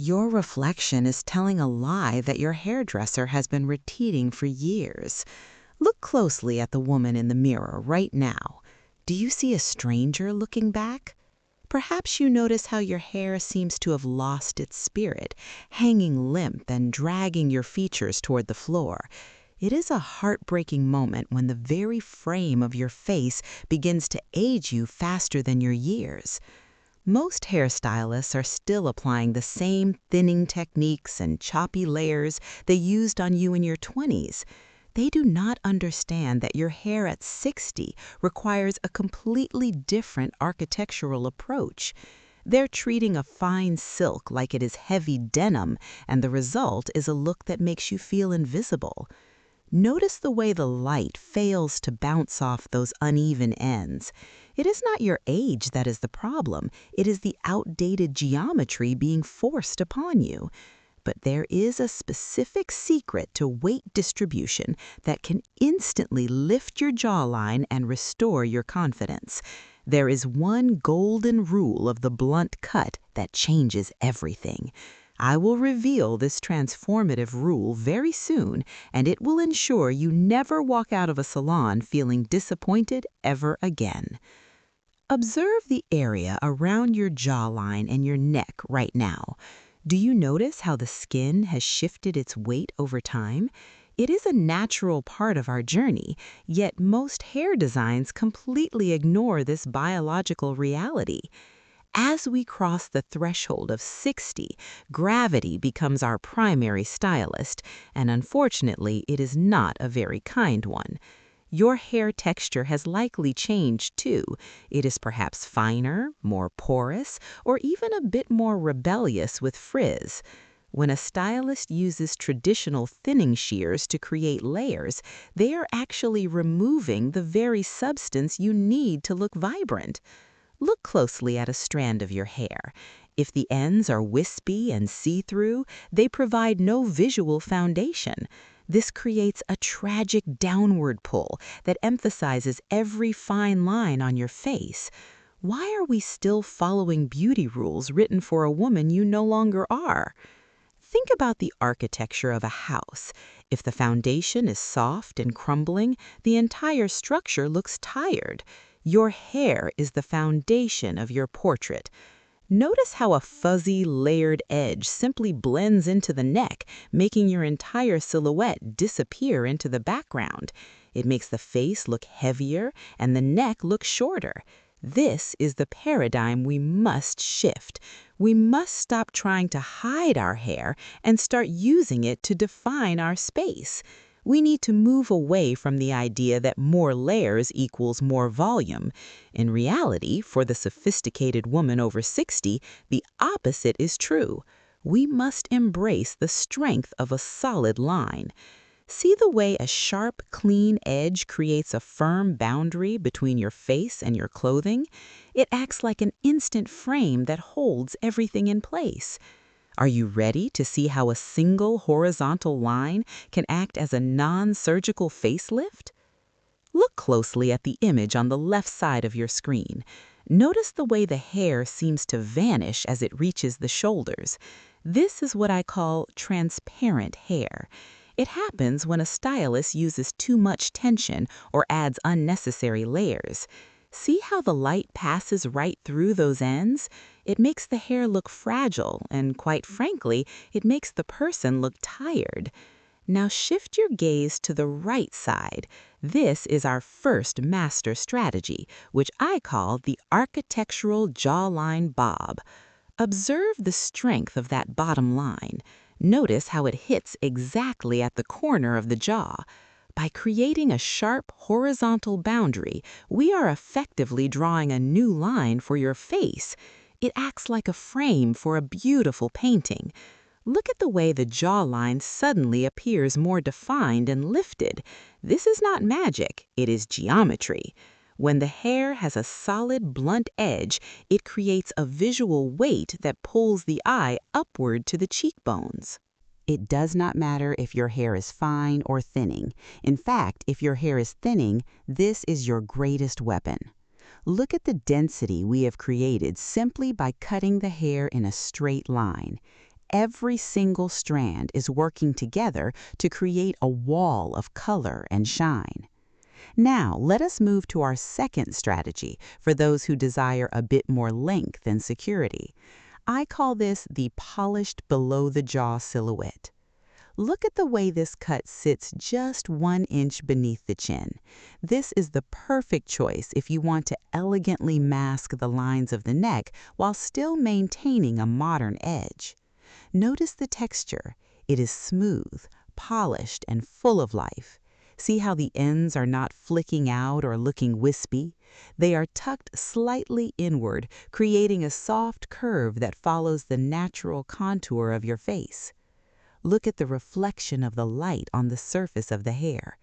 Your reflection is telling a lie that your hairdresser has been repeating for years. Look closely at the woman in the mirror right now. Do you see a stranger looking back? Perhaps you notice how your hair seems to have lost its spirit, hanging limp and dragging your features toward the floor. It is a heartbreaking moment when the very frame of your face begins to age you faster than your years. Most hairstylists are still applying the same thinning techniques and choppy layers they used on you in your 20s. They do not understand that your hair at 60 requires a completely different architectural approach. They're treating a fine silk like it is heavy denim, and the result is a look that makes you feel invisible. Notice the way the light fails to bounce off those uneven ends. It is not your age that is the problem, it is the outdated geometry being forced upon you. But there is a specific secret to weight distribution that can instantly lift your jawline and restore your confidence. There is one golden rule of the blunt cut that changes everything. I will reveal this transformative rule very soon, and it will ensure you never walk out of a salon feeling disappointed ever again. Observe the area around your jawline and your neck right now. Do you notice how the skin has shifted its weight over time? It is a natural part of our journey, yet most hair designs completely ignore this biological reality. As we cross the threshold of 60, gravity becomes our primary stylist, and unfortunately, it is not a very kind one. Your hair texture has likely changed too. It is perhaps finer, more porous, or even a bit more rebellious with frizz. When a stylist uses traditional thinning shears to create layers, they are actually removing the very substance you need to look vibrant. Look closely at a strand of your hair. If the ends are wispy and see-through, they provide no visual foundation. This creates a tragic downward pull that emphasizes every fine line on your face. Why are we still following beauty rules written for a woman you no longer are? Think about the architecture of a house. If the foundation is soft and crumbling, the entire structure looks tired. Your hair is the foundation of your portrait. Notice how a fuzzy, layered edge simply blends into the neck, making your entire silhouette disappear into the background. It makes the face look heavier and the neck look shorter. This is the paradigm we must shift. We must stop trying to hide our hair and start using it to define our space. We need to move away from the idea that more layers equals more volume. In reality, for the sophisticated woman over 60, the opposite is true. We must embrace the strength of a solid line. See the way a sharp, clean edge creates a firm boundary between your face and your clothing? It acts like an instant frame that holds everything in place. Are you ready to see how a single horizontal line can act as a non-surgical facelift? Look closely at the image on the left side of your screen. Notice the way the hair seems to vanish as it reaches the shoulders. This is what I call transparent hair. It happens when a stylist uses too much tension or adds unnecessary layers. See how the light passes right through those ends? It makes the hair look fragile, and quite frankly, it makes the person look tired. Now shift your gaze to the right side. This is our first master strategy, which I call the architectural jawline bob. Observe the strength of that bottom line. Notice how it hits exactly at the corner of the jaw. By creating a sharp horizontal boundary, we are effectively drawing a new line for your face. It acts like a frame for a beautiful painting. Look at the way the jawline suddenly appears more defined and lifted. This is not magic, it is geometry. When the hair has a solid, blunt edge, it creates a visual weight that pulls the eye upward to the cheekbones. It does not matter if your hair is fine or thinning. In fact, if your hair is thinning, this is your greatest weapon. Look at the density we have created simply by cutting the hair in a straight line. every single strand is working together to create a wall of color and shine. Now, let us move to our second strategy for those who desire a bit more length and security. I call this the polished below-the-jaw silhouette. Look at the way this cut sits just 1 inch beneath the chin. This is the perfect choice if you want to elegantly mask the lines of the neck while still maintaining a modern edge. Notice the texture. It is smooth, polished, and full of life. See how the ends are not flicking out or looking wispy? They are tucked slightly inward, creating a soft curve that follows the natural contour of your face. Look at the reflection of the light on the surface of the hair.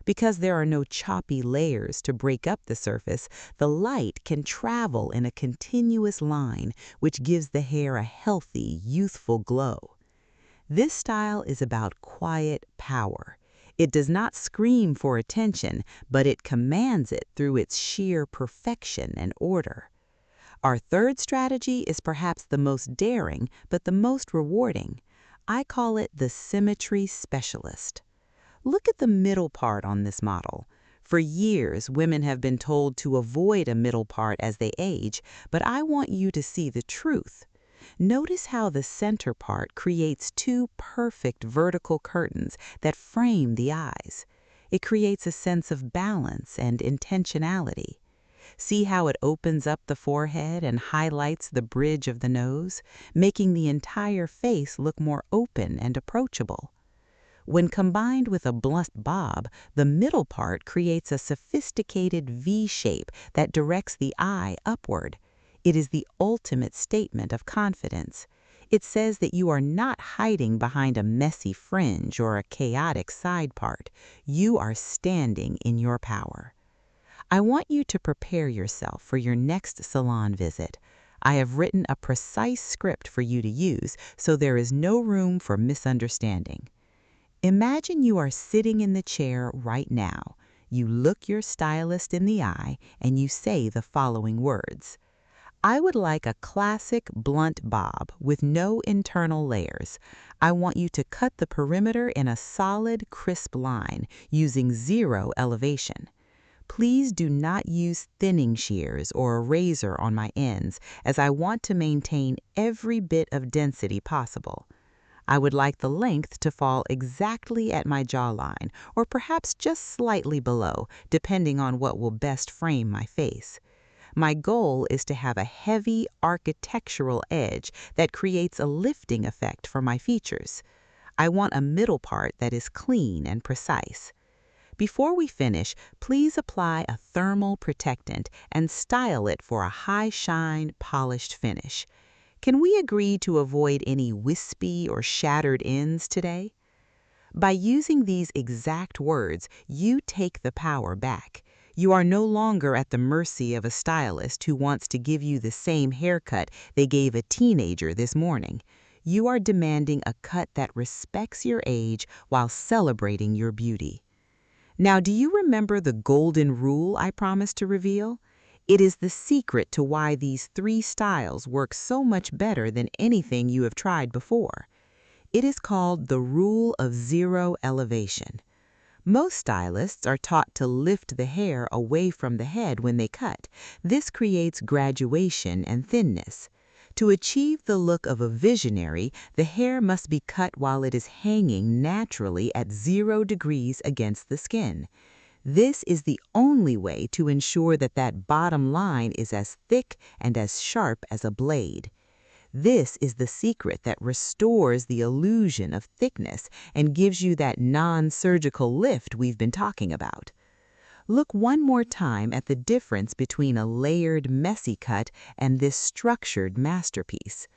Because there are no choppy layers to break up the surface, the light can travel in a continuous line, which gives the hair a healthy, youthful glow. This style is about quiet power. It does not scream for attention, but it commands it through its sheer perfection and order. Our third strategy is perhaps the most daring, but the most rewarding. I call it the Symmetry Specialist. Look at the middle part on this model. For years, women have been told to avoid a middle part as they age, but I want you to see the truth. Notice how the center part creates 2 perfect vertical curtains that frame the eyes. It creates a sense of balance and intentionality. See how it opens up the forehead and highlights the bridge of the nose, making the entire face look more open and approachable. When combined with a blunt bob, the middle part creates a sophisticated V shape that directs the eye upward. It is the ultimate statement of confidence. It says that you are not hiding behind a messy fringe or a chaotic side part. You are standing in your power. I want you to prepare yourself for your next salon visit. I have written a precise script for you to use, so there is no room for misunderstanding. Imagine you are sitting in the chair right now. You look your stylist in the eye and you say the following words. I would like a classic blunt bob with no internal layers. I want you to cut the perimeter in a solid, crisp line using 0 elevation. Please do not use thinning shears or a razor on my ends, as I want to maintain every bit of density possible. I would like the length to fall exactly at my jawline, or perhaps just slightly below, depending on what will best frame my face. My goal is to have a heavy architectural edge that creates a lifting effect for my features. I want a middle part that is clean and precise. Before we finish, please apply a thermal protectant and style it for a high shine, polished finish. Can we agree to avoid any wispy or shattered ends today? By using these exact words, you take the power back. You are no longer at the mercy of a stylist who wants to give you the same haircut they gave a teenager this morning. You are demanding a cut that respects your age while celebrating your beauty. Now, do you remember the golden rule I promised to reveal? It is the secret to why these 3 styles work so much better than anything you have tried before. It is called the rule of 0 elevation. Most stylists are taught to lift the hair away from the head when they cut. This creates graduation and thinness. To achieve the look of a visionary, the hair must be cut while it is hanging naturally at 0 degrees against the skin. This is the only way to ensure that that bottom line is as thick and as sharp as a blade. This is the secret that restores the illusion of thickness and gives you that non-surgical lift we've been talking about. Look one more time at the difference between a layered, messy cut and this structured masterpiece.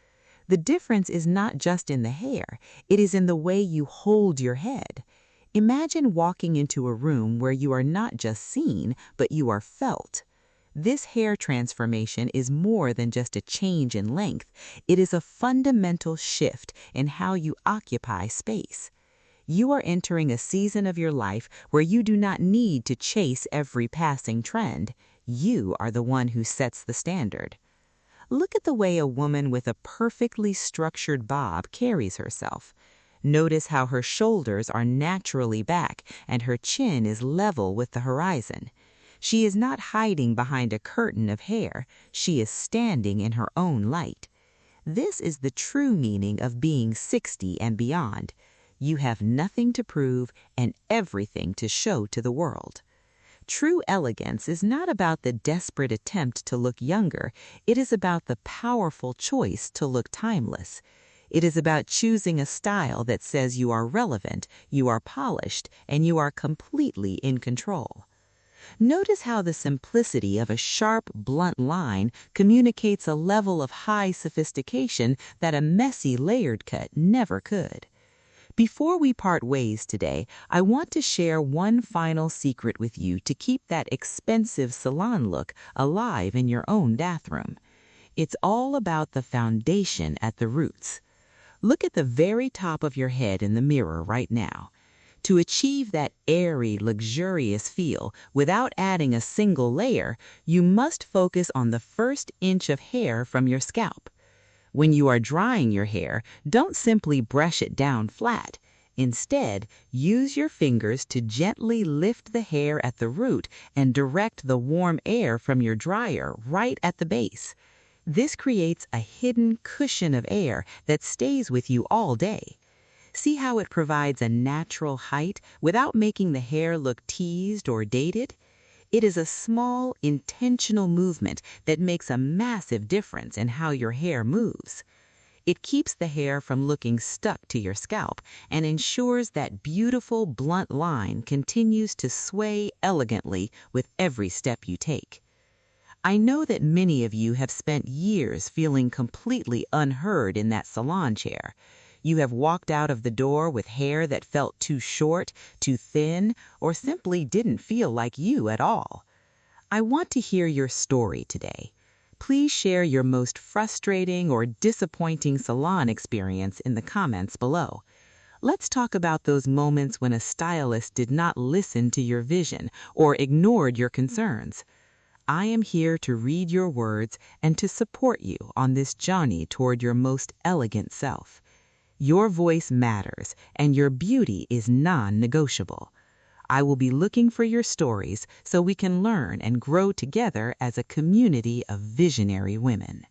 The difference is not just in the hair, it is in the way you hold your head. Imagine walking into a room where you are not just seen, but you are felt. This hair transformation is more than just a change in length. It is a fundamental shift in how you occupy space. You are entering a season of your life where you do not need to chase every passing trend. You are the one who sets the standard. Look at the way a woman with a perfectly structured bob carries herself. Notice how her shoulders are naturally back and her chin is level with the horizon. She is not hiding behind a curtain of hair. She is standing in her own light. This is the true meaning of being 60 and beyond. You have nothing to prove and everything to show to the world. True elegance is not about the desperate attempt to look younger. It is about the powerful choice to look timeless. It is about choosing a style that says you are relevant, you are polished, and you are completely in control. Notice how the simplicity of a sharp, blunt line communicates a level of high sophistication that a messy, layered cut never could. Before we part ways today, I want to share one final secret with you to keep that expensive salon look alive in your own bathroom. It's all about the foundation at the roots. Look at the very top of your head in the mirror right now. To achieve that airy, luxurious feel without adding a single layer, you must focus on the first inch of hair from your scalp. When you are drying your hair, don't simply brush it down flat. Instead, use your fingers to gently lift the hair at the root and direct the warm air from your dryer right at the base. This creates a hidden cushion of air that stays with you all day. See how it provides a natural height without making the hair look teased or dated? It is a small, intentional movement that makes a massive difference in how your hair moves. It keeps the hair from looking stuck to your scalp and ensures that beautiful, blunt line continues to sway elegantly with every step you take. I know that many of you have spent years feeling completely unheard in that salon chair. You have walked out of the door with hair that felt too short, too thin, or simply didn't feel like you at all. I want to hear your story today. Please share your most frustrating or disappointing salon experience in the comments below. Let's talk about those moments when a stylist did not listen to your vision or ignored your concerns. I am here to read your words and to support you on this journey toward your most elegant self. Your voice matters, and your beauty is non-negotiable. I will be looking for your stories so we can learn and grow together as a community of visionary women.